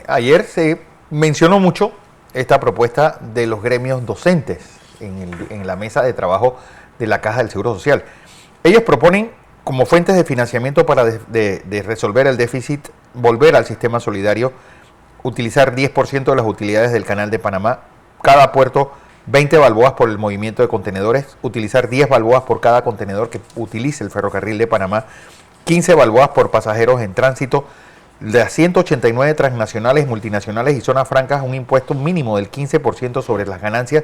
ayer se mencionó mucho esta propuesta de los gremios docentes en la mesa de trabajo de la Caja del Seguro Social. Ellos proponen como fuentes de financiamiento para de resolver el déficit, volver al sistema solidario, utilizar 10% de las utilidades del Canal de Panamá, cada puerto 20 balboas por el movimiento de contenedores, utilizar 10 balboas por cada contenedor que utilice el ferrocarril de Panamá, 15 balboas por pasajeros en tránsito, de las 189 transnacionales, multinacionales y zonas francas, un impuesto mínimo del 15% sobre las ganancias,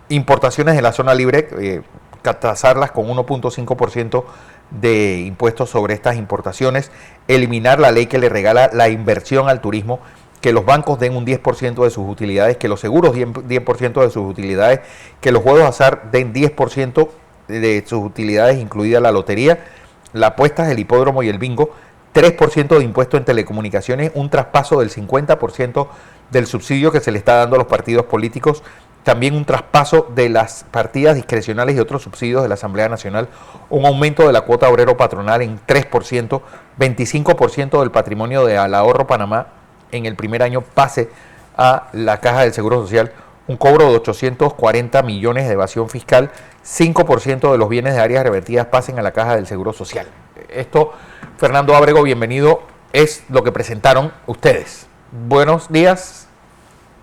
importaciones de la zona libre, tasarlas con 1.5% de impuestos sobre estas importaciones, eliminar la ley que le regala la inversión al turismo, que los bancos den un 10% de sus utilidades, que los seguros den 10% de sus utilidades, que los juegos de azar den 10% de sus utilidades, incluida la lotería, las apuestas, el hipódromo y el bingo, 3% de impuesto en telecomunicaciones, un traspaso del 50% del subsidio que se le está dando a los partidos políticos, también un traspaso de las partidas discrecionales y otros subsidios de la Asamblea Nacional, un aumento de la cuota obrero patronal en 3%, 25% del patrimonio del ahorro Panamá en el primer año pase a la Caja del Seguro Social, un cobro de 840 millones de evasión fiscal, 5% de los bienes de áreas revertidas pasen a la Caja del Seguro Social. Esto, Fernando Ábrego, bienvenido, es lo que presentaron ustedes. Buenos días.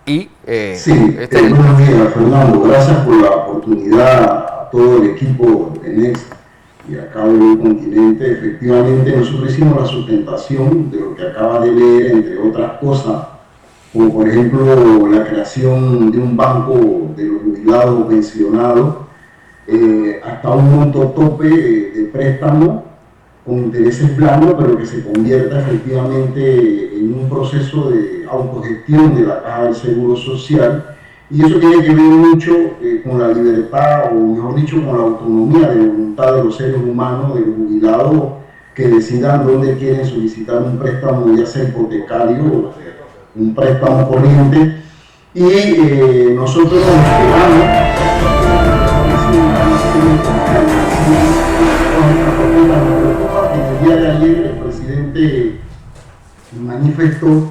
Buenos días, Fernando. Gracias por la oportunidad a todo el equipo de Next y acá en el continente. Efectivamente, nosotros hicimos la sustentación de lo que acaba de leer, entre otras cosas, como por ejemplo la creación de un banco de los jubilados pensionados, hasta un monto tope de préstamo con intereses planos, pero que se convierta efectivamente en un proceso de autogestión de la Caja del Seguro Social, y eso tiene que ver mucho con la libertad, o mejor dicho, con la autonomía de voluntad de los seres humanos, de los jubilados, que decidan dónde quieren solicitar un préstamo, ya sea hipotecario o un préstamo corriente, y nosotros nos esperamos el día de ayer el presidente manifestó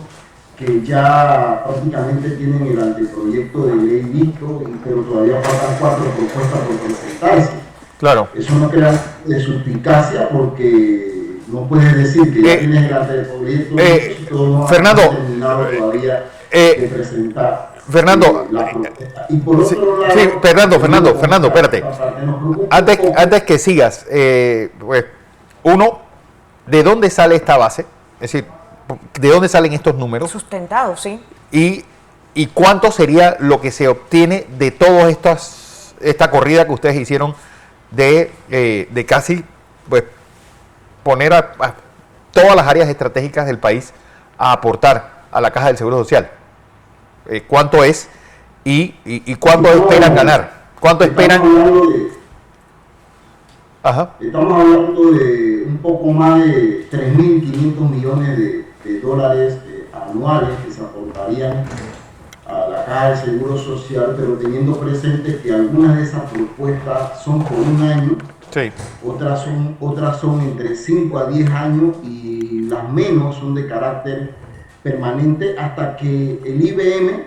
que ya prácticamente tienen el anteproyecto de ley listo, pero todavía faltan 4 propuestas por presentarse. Claro. Eso no crea de suspicacia porque no puedes decir que ya tienes el anteproyecto listo si todo no Fernando, ha terminado todavía de presentar. Fernando, y por otro lado, Fernando, espérate. Antes que sigas, pues, uno, ¿de dónde sale esta base? Es decir, ¿de dónde salen estos números? Sustentados, sí. ¿Y cuánto sería lo que se obtiene de toda esta corrida que ustedes hicieron de casi, pues, poner a todas las áreas estratégicas del país a aportar a la Caja del Seguro Social? ¿Cuánto es y cuánto esperan ganar? ¿Cuánto esperan? Estamos hablando de un poco más de 3.500 millones de dólares anuales que se aportarían a la Caja del Seguro Social, pero teniendo presente que algunas de esas propuestas son por un año, sí. otras son entre 5 a 10 años y las menos son de carácter permanente hasta que el IBM,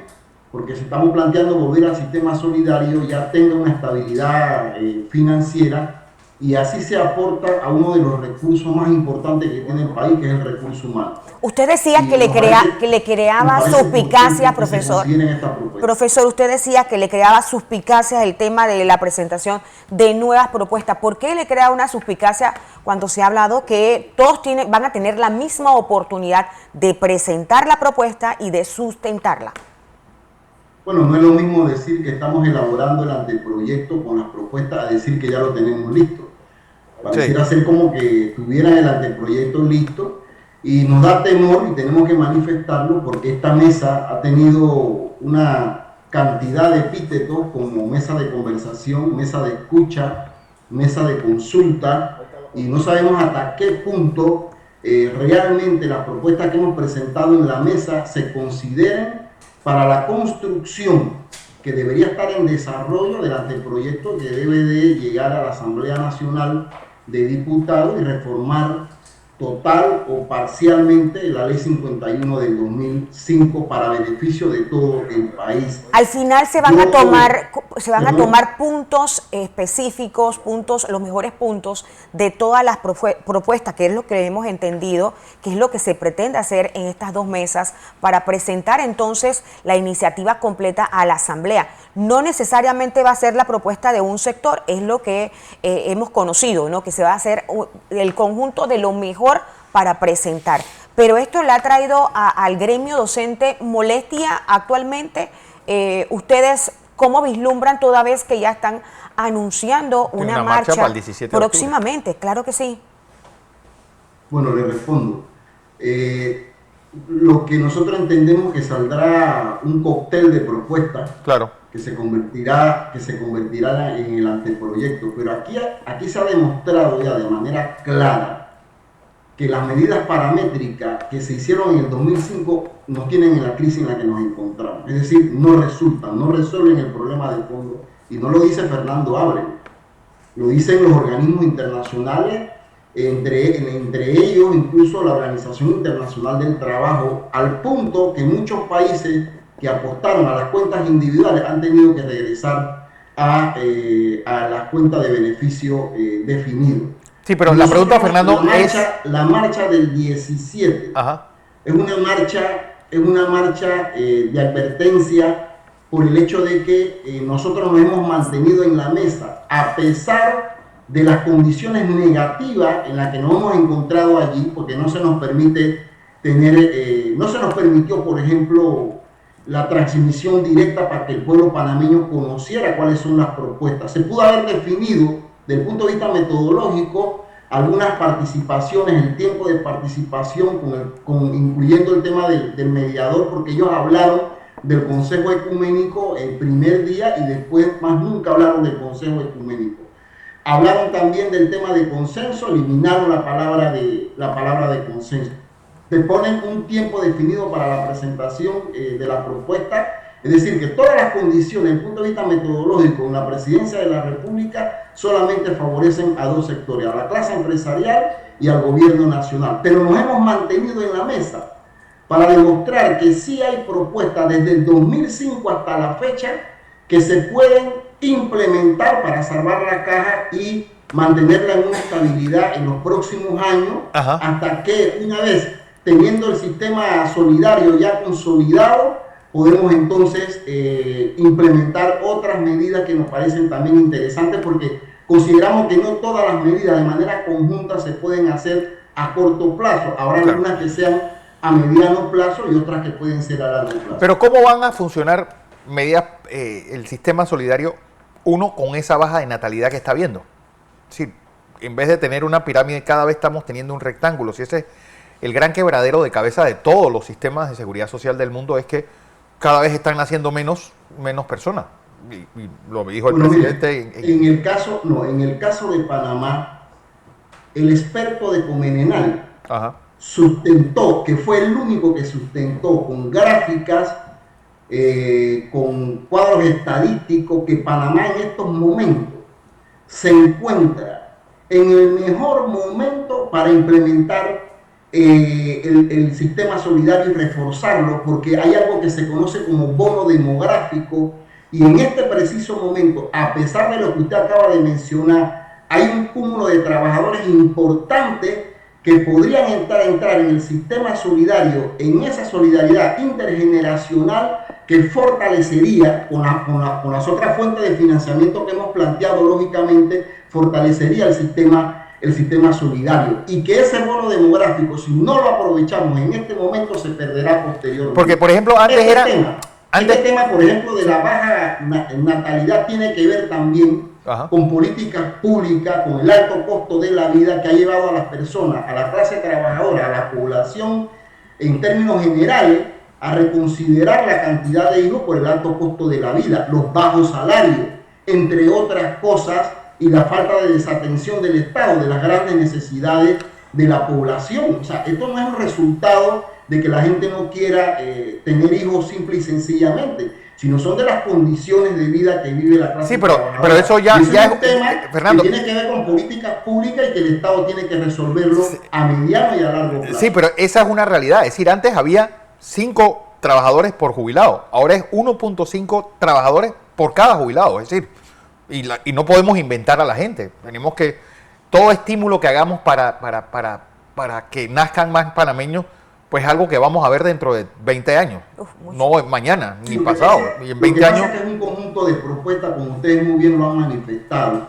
porque si estamos planteando volver al sistema solidario, ya tenga una estabilidad financiera y así se aporta a uno de los recursos más importantes que tiene el país, que es el recurso humano. Usted decía que le creaba suspicacia, profesor. Profesor, usted decía que le creaba suspicacia el tema de la presentación de nuevas propuestas. ¿Por qué le crea una suspicacia cuando se ha hablado que todos van a tener la misma oportunidad de presentar la propuesta y de sustentarla? Bueno, no es lo mismo decir que estamos elaborando el anteproyecto con las propuestas a decir que ya lo tenemos listo. Pareciera ser como que tuvieran el anteproyecto listo y nos da temor y tenemos que manifestarlo porque esta mesa ha tenido una cantidad de epítetos como mesa de conversación, mesa de escucha, mesa de consulta, y no sabemos hasta qué punto realmente las propuestas que hemos presentado en la mesa se consideren para la construcción que debería estar en desarrollo del anteproyecto que debe de llegar a la Asamblea Nacional de Diputados y reformar total o parcialmente la Ley 51 del 2005 para beneficio de todo el país. Al final se van a tomar puntos específicos, los mejores puntos de todas las propuestas, que es lo que hemos entendido, que es lo que se pretende hacer en estas 2 mesas para presentar entonces la iniciativa completa a la Asamblea. No necesariamente va a ser la propuesta de un sector, es lo que hemos conocido, ¿no? Que se va a hacer el conjunto de lo mejor para presentar. Pero esto le ha traído al gremio docente molestia actualmente. ¿Ustedes cómo vislumbran toda vez que ya están anunciando una marcha para el 17 de próximamente? octubre. Claro que sí. Bueno, le respondo. Lo que nosotros entendemos que saldrá un cóctel de propuestas, claro, que se convertirá en el anteproyecto. Pero aquí se ha demostrado ya de manera clara que las medidas paramétricas que se hicieron en el 2005 no tienen en la crisis en la que nos encontramos. Es decir, no resuelven el problema de fondo. Y no lo dice Fernando Ábrego, lo dicen los organismos internacionales, entre ellos incluso la Organización Internacional del Trabajo, al punto que muchos países que apostaron a las cuentas individuales han tenido que regresar a las cuentas de beneficio definido. Sí, pero la pregunta, Fernando, la marcha del 17 es una marcha de advertencia por el hecho de que nosotros nos hemos mantenido en la mesa a pesar de las condiciones negativas en las que nos hemos encontrado allí, porque no se nos permite no se nos permitió, por ejemplo, la transmisión directa para que el pueblo panameño conociera cuáles son las propuestas. Se pudo haber definido desde el punto de vista metodológico algunas participaciones, el tiempo de participación, incluyendo el tema del mediador, porque ellos hablaron del Consejo Ecuménico el primer día y después más nunca hablaron del Consejo Ecuménico. Hablaron también del tema de consenso, eliminaron la palabra de consenso. Te ponen un tiempo definido para la presentación de la propuesta. Es decir, que todas las condiciones, desde el punto de vista metodológico, en la presidencia de la República solamente favorecen a 2 sectores, a la clase empresarial y al gobierno nacional. Pero nos hemos mantenido en la mesa para demostrar que sí hay propuestas desde el 2005 hasta la fecha que se pueden implementar para salvar la caja y mantenerla en una estabilidad en los próximos años, hasta que una vez teniendo el sistema solidario ya consolidado, podemos entonces implementar otras medidas que nos parecen también interesantes, porque consideramos que no todas las medidas de manera conjunta se pueden hacer a corto plazo. Habrá algunas que sean a mediano plazo y otras que pueden ser a largo plazo. Pero ¿cómo van a funcionar medidas, el sistema solidario, con esa baja de natalidad que está habiendo? Es decir, en vez de tener una pirámide, cada vez estamos teniendo un rectángulo. Si ese es el gran quebradero de cabeza de todos los sistemas de seguridad social del mundo, es que cada vez están naciendo menos personas. Y lo dijo el presidente. En el caso de Panamá, el experto de Comenenal sustentó, que fue el único que sustentó con gráficas, con cuadros estadísticos, que Panamá en estos momentos se encuentra en el mejor momento para implementar el sistema solidario y reforzarlo, porque hay algo que se conoce como bono demográfico, y en este preciso momento, a pesar de lo que usted acaba de mencionar, hay un cúmulo de trabajadores importantes que podrían entrar en el sistema solidario, en esa solidaridad intergeneracional que fortalecería con las otras fuentes de financiamiento que hemos planteado, lógicamente, fortalecería el sistema solidario, y que ese bono demográfico, si no lo aprovechamos en este momento, se perderá posteriormente. Porque, por ejemplo, este tema, por ejemplo, de la baja natalidad tiene que ver también con políticas públicas, con el alto costo de la vida que ha llevado a las personas, a la clase trabajadora, a la población, en términos generales, a reconsiderar la cantidad de hijos por el alto costo de la vida, los bajos salarios, entre otras cosas, y la falta de desatención del Estado de las grandes necesidades de la población. O sea, esto no es un resultado de que la gente no quiera tener hijos simple y sencillamente, sino son de las condiciones de vida que vive la clase trabajadora. Pero eso ya es un es tema, Fernando, que tiene que ver con políticas públicas y que el Estado tiene que resolverlo a mediano y a largo plazo. Sí, pero esa es una realidad. Es decir, antes había 5 trabajadores por jubilado, ahora es 1.5 trabajadores por cada jubilado. Es decir, y no podemos inventar a la gente. Tenemos que, todo estímulo que hagamos para que nazcan más panameños, pues algo que vamos a ver dentro de 20 años. No mañana, ni pasado, ni en 20 años. Es un conjunto de propuestas, como ustedes muy bien lo han manifestado.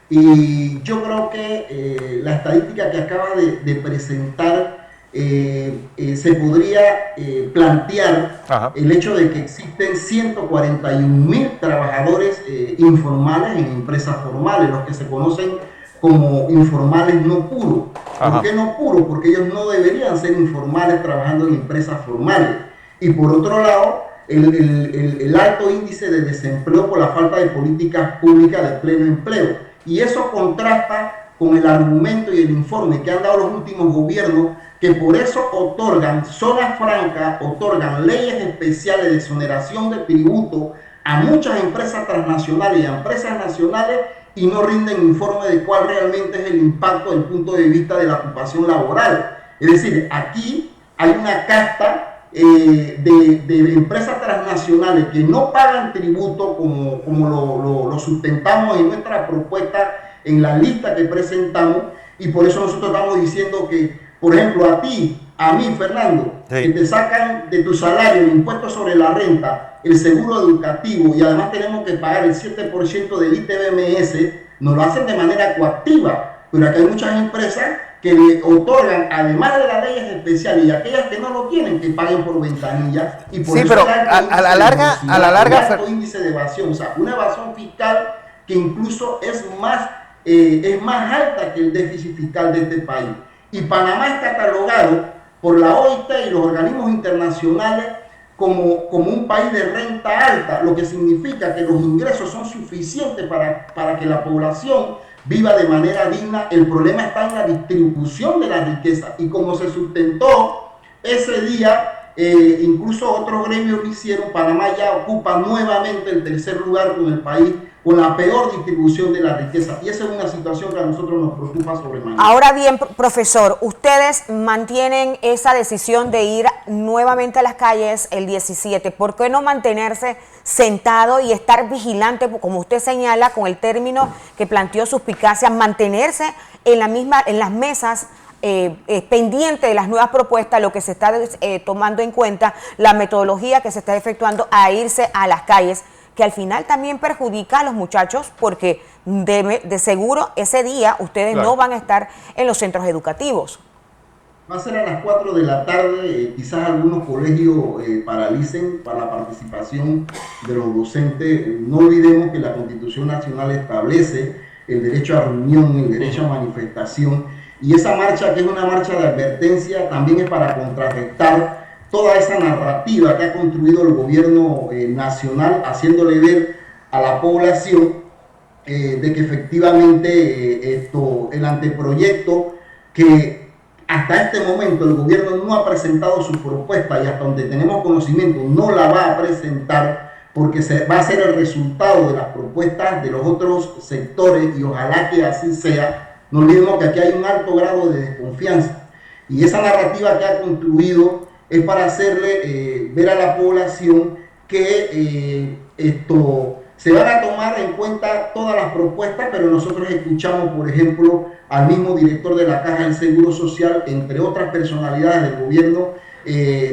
Y yo creo que la estadística que acaba de presentar se podría plantear. Ajá. El hecho de que existen 141.000 trabajadores informales en empresas formales, los que se conocen como informales no puros. ¿Por qué no puros? Porque ellos no deberían ser informales trabajando en empresas formales. Y por otro lado, el alto índice de desempleo por la falta de políticas públicas de pleno empleo. Y eso contrasta con el argumento y el informe que han dado los últimos gobiernos, que por eso otorgan zonas francas, otorgan leyes especiales de exoneración de tributo a muchas empresas transnacionales y a empresas nacionales, y no rinden informe de cuál realmente es el impacto desde el punto de vista de la ocupación laboral. Es decir, aquí hay una casta de empresas transnacionales que no pagan tributo como lo sustentamos en nuestra propuesta, en la lista que presentamos, y por eso nosotros estamos diciendo que, por ejemplo, a ti, a mí, Fernando, sí, que te sacan de tu salario el impuesto sobre la renta, el seguro educativo, y además tenemos que pagar el 7% del ITBMS, nos lo hacen de manera coactiva. Pero aquí hay muchas empresas que le otorgan, además de las leyes especiales, y aquellas que no lo tienen, que paguen por ventanillas. Y por sí, eso pero a la larga alto índice de evasión, o sea, una evasión fiscal que incluso es más alta que el déficit fiscal de este país. Y Panamá es catalogado por la OIT y los organismos internacionales como un país de renta alta, lo que significa que los ingresos son suficientes para que la población viva de manera digna. El problema está en la distribución de la riqueza, y como se sustentó ese día, incluso otros gremios lo hicieron, Panamá ya ocupa nuevamente el tercer lugar con el país con la peor distribución de la riqueza, y esa es una situación que a nosotros nos preocupa sobremanera. Ahora bien, profesor, ustedes mantienen esa decisión de ir nuevamente a las calles el 17. ¿Por qué no mantenerse sentado y estar vigilante, como usted señala, con el término que planteó suspicacia, mantenerse en las mesas pendiente de las nuevas propuestas, lo que se está tomando en cuenta, la metodología que se está efectuando, a irse a las calles, que al final también perjudica a los muchachos, porque de seguro ese día ustedes no van a estar en los centros educativos? Va a ser a las 4 de la tarde, quizás algunos colegios paralicen para la participación de los docentes. No olvidemos que la Constitución Nacional establece el derecho a reunión, el derecho a manifestación, y esa marcha, que es una marcha de advertencia, también es para contrarrestar toda esa narrativa que ha construido el gobierno nacional, haciéndole ver a la población de que efectivamente el anteproyecto, que hasta este momento el gobierno no ha presentado su propuesta, y hasta donde tenemos conocimiento no la va a presentar, porque va a ser el resultado de las propuestas de los otros sectores, y ojalá que así sea. No olvidemos que aquí hay un alto grado de desconfianza, y esa narrativa que ha construido es para hacerle ver a la población que se van a tomar en cuenta todas las propuestas, pero nosotros escuchamos, por ejemplo, al mismo director de la Caja del Seguro Social, entre otras personalidades del gobierno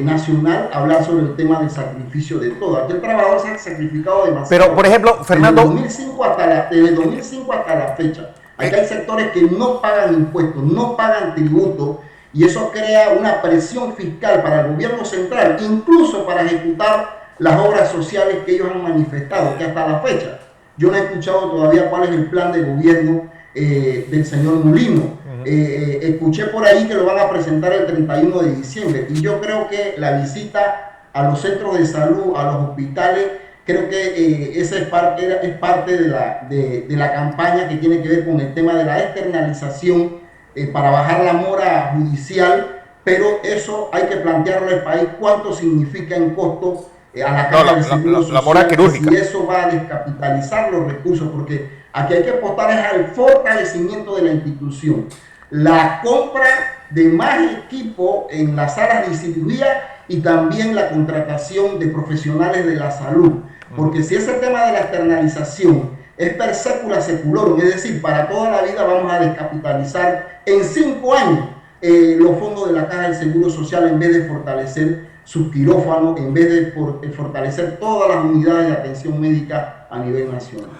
nacional, hablar sobre el tema del sacrificio de todo. Aquí el trabajador se ha sacrificado demasiado. Pero, por ejemplo, Fernando, desde el 2005 hasta la fecha, aquí hay sectores que no pagan impuestos, no pagan tributos, y eso crea una presión fiscal para el gobierno central, incluso para ejecutar las obras sociales que ellos han manifestado, que hasta la fecha yo no he escuchado todavía cuál es el plan de gobierno del señor Mulino. Escuché por ahí que lo van a presentar el 31 de diciembre, y yo creo que la visita a los centros de salud, a los hospitales, creo que esa es parte de la campaña que tiene que ver con el tema de la externalización, para bajar la mora judicial, pero eso hay que plantearle al país cuánto significa en costo a la Caja del Seguro Social, la mora quirúrgica. si eso va a descapitalizar los recursos, porque aquí hay que apostar es al fortalecimiento de la institución, la compra de más equipo en las salas de cirugía y también la contratación de profesionales de la salud, porque si ese tema de la externalización es per secula seculorum, es decir, para toda la vida vamos a descapitalizar en 5 años los fondos de la Caja del Seguro Social en vez de fortalecer sus quirófanos, en vez de fortalecer todas las unidades de atención médica a nivel nacional.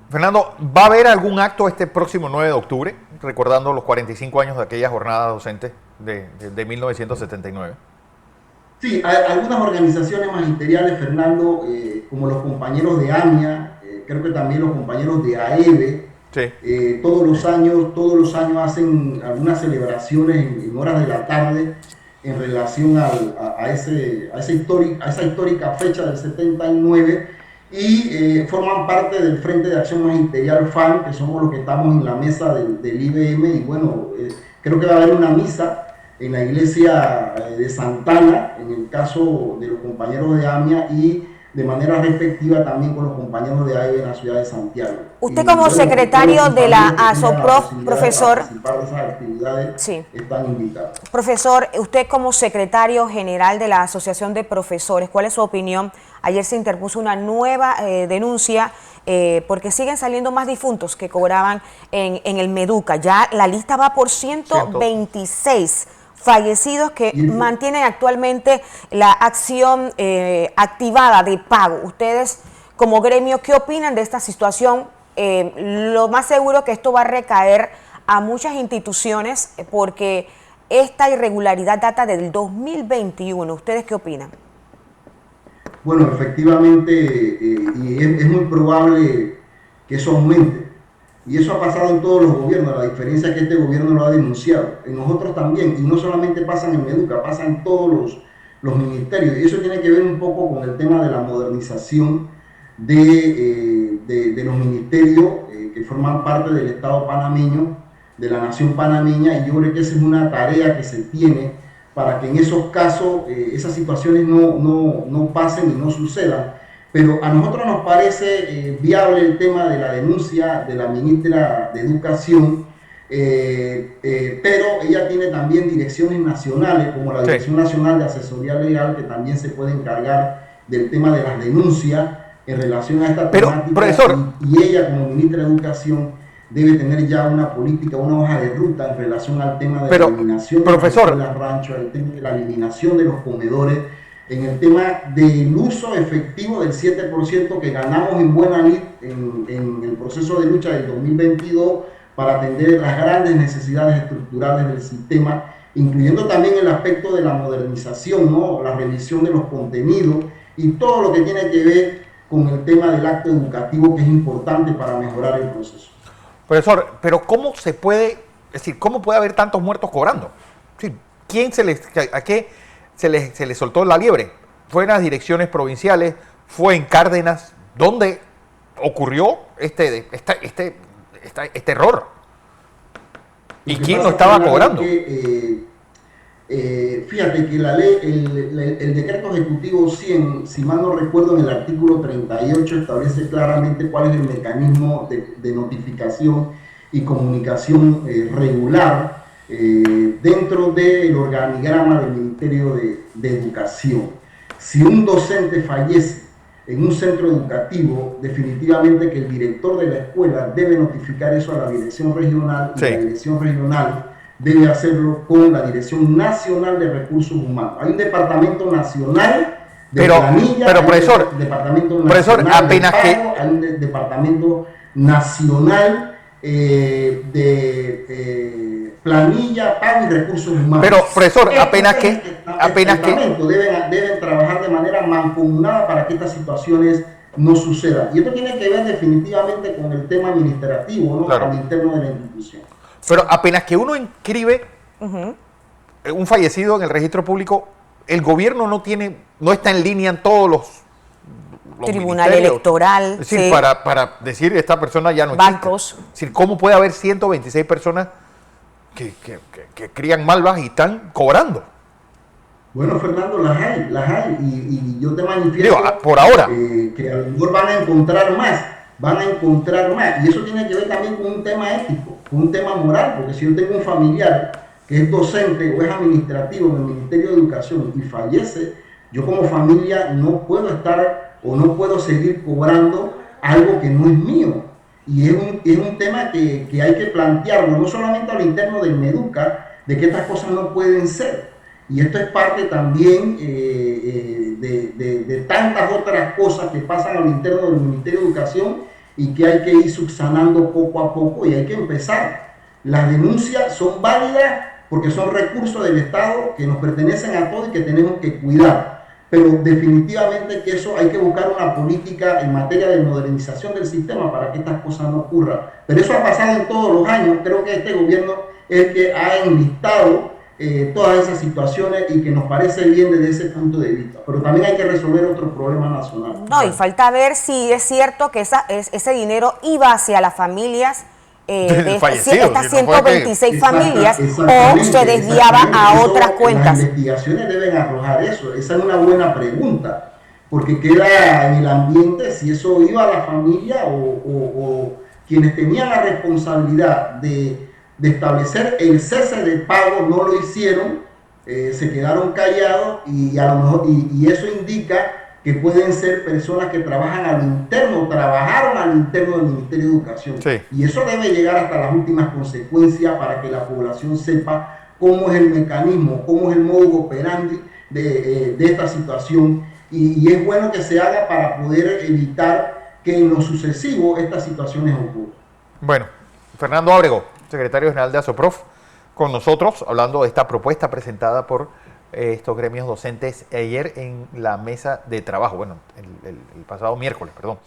Fernando, ¿va a haber algún acto este próximo 9 de octubre, recordando los 45 años de aquella jornada docente de 1979? Sí, hay algunas organizaciones magisteriales, Fernando, como los compañeros de AMIA, creo que también los compañeros de AEBE, sí. Todos los años hacen algunas celebraciones en horas de la tarde en relación a esa histórica fecha del 79 y forman parte del Frente de Acción Magisterial FAN, que somos los que estamos en la mesa del IBM, y bueno, creo que va a haber una misa en la iglesia de Santana, en el caso de los compañeros de AMIA, y de manera respectiva también con los compañeros de AEB en la ciudad de Santiago. Usted como secretario de la ASOPROF, profesor, de esas actividades, sí, están invitados. Profesor, usted como secretario general de la Asociación de Profesores, ¿cuál es su opinión? Ayer se interpuso una nueva denuncia porque siguen saliendo más difuntos que cobraban en el Meduca. Ya la lista va por 126 fallecidos que mantienen actualmente la acción activada de pago. Ustedes, como gremio, ¿qué opinan de esta situación? Lo más seguro que esto va a recaer a muchas instituciones porque esta irregularidad data del 2021. ¿Ustedes qué opinan? Bueno, efectivamente, y es muy probable que eso aumente. Y eso ha pasado en todos los gobiernos, la diferencia es que este gobierno lo ha denunciado, en nosotros también, y no solamente pasa en Meduca, pasa en todos los ministerios, y eso tiene que ver un poco con el tema de la modernización de los ministerios que forman parte del Estado panameño, de la nación panameña, y yo creo que esa es una tarea que se tiene para que en esos casos esas situaciones no pasen y no sucedan. Pero a nosotros nos parece viable el tema de la denuncia de la ministra de Educación, pero ella tiene también direcciones nacionales, como la Dirección Nacional de Asesoría Legal, que también se puede encargar del tema de las denuncias en relación a esta temática. Profesor, y ella como ministra de Educación debe tener ya una política, una hoja de ruta en relación al tema de la eliminación de las ranchos, el tema de la eliminación de los comedores, en el tema del uso efectivo del 7% que ganamos en Buena Lid en el proceso de lucha del 2022 para atender las grandes necesidades estructurales del sistema, incluyendo también el aspecto de la modernización, ¿no? La revisión de los contenidos y todo lo que tiene que ver con el tema del acto educativo, que es importante para mejorar el proceso. Profesor, pero ¿cómo se puede, es decir, cómo puede haber tantos muertos cobrando? Sí, ¿a qué se les soltó la liebre? ¿Fue en las direcciones provinciales? ¿Fue en Cárdenas? ¿Dónde ocurrió este error? ¿Y quién lo estaba cobrando? Fíjate que la ley, el decreto ejecutivo 100, si mal no recuerdo, en el artículo 38 establece claramente cuál es el mecanismo de notificación y comunicación regular dentro del organigrama del Ministerio de Educación. Si un docente fallece en un centro educativo, definitivamente que el director de la escuela debe notificar eso a la dirección regional, y la dirección regional debe hacerlo con la Dirección Nacional de Recursos Humanos. Hay un departamento nacional de planilla, pero profesor, apenas de pago, hay un departamento nacional de planilla, pago y recursos humanos. Pero profesor, apenas que deben trabajar de manera mancomunada para que estas situaciones no sucedan. Y esto tiene que ver definitivamente con el tema administrativo, ¿no? Claro. Al interno de la institución. Pero apenas que uno inscribe un fallecido en el registro público, el gobierno no está en línea en todos los Tribunal Electoral, es decir, para decir esta persona ya no existe. Bancos. Es decir, ¿cómo puede haber 126 personas que crían malvas y están cobrando. Bueno, Fernando, las hay, y yo te manifiesto por ahora que a lo mejor van a encontrar más, y eso tiene que ver también con un tema ético, con un tema moral, porque si yo tengo un familiar que es docente o es administrativo en el Ministerio de Educación y fallece, yo como familia no puedo estar o no puedo seguir cobrando algo que no es mío. Y es un tema que hay que plantearlo, no solamente a lo interno del MEDUCA, de que estas cosas no pueden ser. Y esto es parte también de tantas otras cosas que pasan a lo interno del Ministerio de Educación y que hay que ir subsanando poco a poco y hay que empezar. Las denuncias son válidas porque son recursos del Estado que nos pertenecen a todos y que tenemos que cuidar. Pero definitivamente que eso hay que buscar una política en materia de modernización del sistema para que estas cosas no ocurran. Pero eso ha pasado en todos los años. Creo que este gobierno es el que ha enlistado todas esas situaciones y que nos parece bien desde ese punto de vista. Pero también hay que resolver otros problemas nacionales. No, y falta ver si es cierto que ese dinero iba hacia las familias de estas 126 familias o se desviaba a otras cuentas. Las investigaciones deben arrojar eso. Esa es una buena pregunta, porque queda en el ambiente si eso iba a la familia o quienes tenían la responsabilidad de establecer el cese de pago no lo hicieron, se quedaron callados y a lo mejor y eso indica que pueden ser personas que trabajan al interno, trabajaron al interno del Ministerio de Educación. Sí. Y eso debe llegar hasta las últimas consecuencias para que la población sepa cómo es el mecanismo, cómo es el modus operandi de esta situación. Y es bueno que se haga para poder evitar que en lo sucesivo estas situaciones ocurran. Bueno, Fernando Ábrego, secretario general de ASOPROF, con nosotros hablando de esta propuesta presentada por estos gremios docentes ayer en la mesa de trabajo, bueno, el pasado miércoles, perdón.